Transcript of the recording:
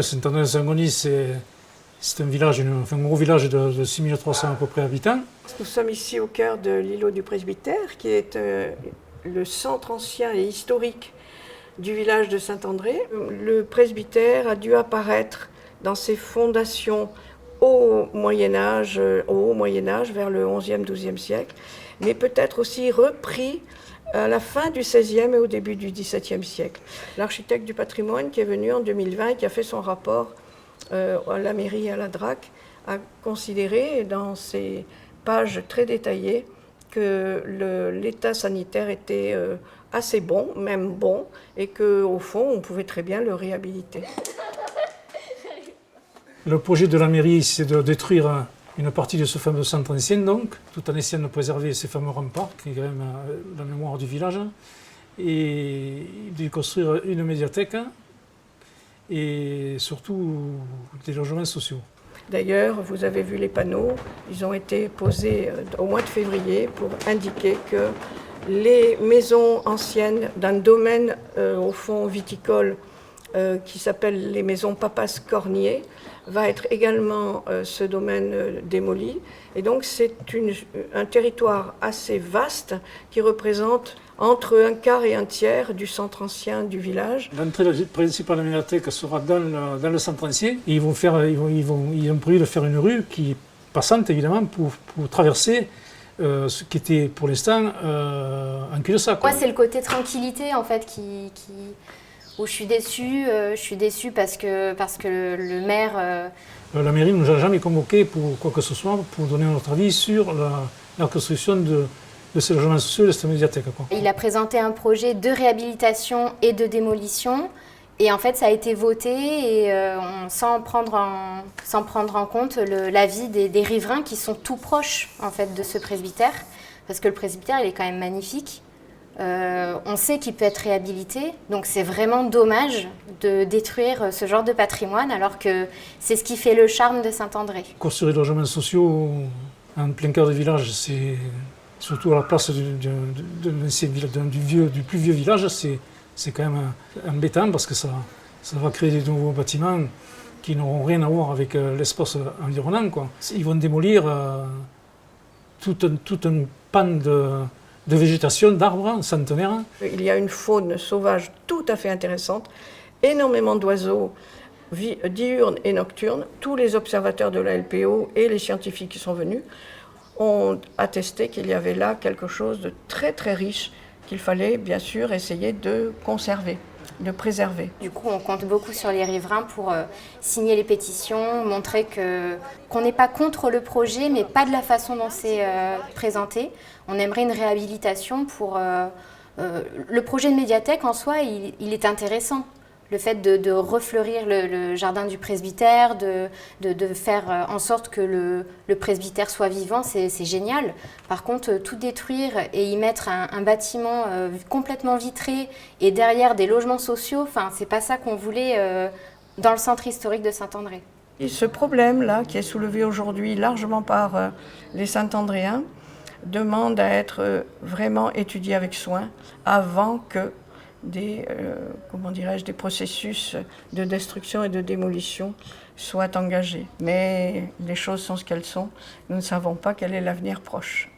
Saint-André-de-Saint-Gonis, c'est un village, un gros village de 6300 à peu près habitants. Nous sommes ici au cœur de l'îlot du Presbytère, qui est le centre ancien et historique du village de Saint-André. Le presbytère a dû apparaître dans ses fondations au Moyen-Âge, vers le XIe, XIIe siècle, mais peut-être aussi repris à la fin du XVIe et au début du XVIIe siècle. L'architecte du patrimoine qui est venu en 2020 et qui a fait son rapport à la mairie et à la DRAC a considéré dans ses pages très détaillées que l'état sanitaire était assez bon, même bon, et qu'au fond, on pouvait très bien le réhabiliter. Le projet de la mairie, c'est de détruire une partie de ce fameux centre ancien, donc, tout en essayant de préserver ces fameux remparts, qui est quand même la mémoire du village, et de construire une médiathèque et surtout des logements sociaux. D'ailleurs, vous avez vu les panneaux, ils ont été posés au mois de février pour indiquer que les maisons anciennes d'un domaine au fond viticole qui s'appelle les maisons Papas Cornier va être également ce domaine démoli. Et donc c'est un territoire assez vaste qui représente entre un quart et un tiers du centre ancien du village. L'entrée principale de la médiathèque sera dans le centre ancien. Et ils ont prévu de faire une rue qui est passante évidemment pour traverser ce qui était pour l'instant un cul-de-sac. Moi, c'est le côté tranquillité en fait où je suis déçue parce que le maire... La mairie ne nous a jamais convoqués pour quoi que ce soit, pour donner notre avis sur la construction de ces logements sociaux et de cette médiathèque. Il a présenté un projet de réhabilitation et de démolition, et en fait ça a été voté et sans prendre en compte l'avis des riverains qui sont tout proches en fait, de ce presbytère, parce que le presbytère il est quand même magnifique. On sait qu'il peut être réhabilité, donc c'est vraiment dommage de détruire ce genre de patrimoine alors que c'est ce qui fait le charme de Saint-André. Construire des logements sociaux en plein cœur du village, c'est surtout à la place du plus vieux village, c'est quand même embêtant parce que ça va créer des nouveaux bâtiments qui n'auront rien à voir avec l'espace environnant, quoi. Ils vont démolir tout un pan de végétation, d'arbres centenaires. Il y a une faune sauvage tout à fait intéressante, énormément d'oiseaux diurnes et nocturnes. Tous les observateurs de la LPO et les scientifiques qui sont venus ont attesté qu'il y avait là quelque chose de très très riche qu'il fallait bien sûr essayer de conserver, de préserver. Du coup, on compte beaucoup sur les riverains pour signer les pétitions, montrer qu'on n'est pas contre le projet, mais pas de la façon dont c'est présenté. On aimerait une réhabilitation pour... le projet de médiathèque, en soi, il est intéressant. Le fait de refleurir le jardin du presbytère, de faire en sorte que le presbytère soit vivant, c'est génial. Par contre, tout détruire et y mettre un bâtiment complètement vitré et derrière des logements sociaux, c'est pas ça qu'on voulait dans le centre historique de Saint-André. Et ce problème-là, qui est soulevé aujourd'hui largement par les Saint-Andréens, demande à être vraiment étudié avec soin avant que des processus de destruction et de démolition soient engagés. Mais les choses sont ce qu'elles sont. Nous ne savons pas quel est l'avenir proche.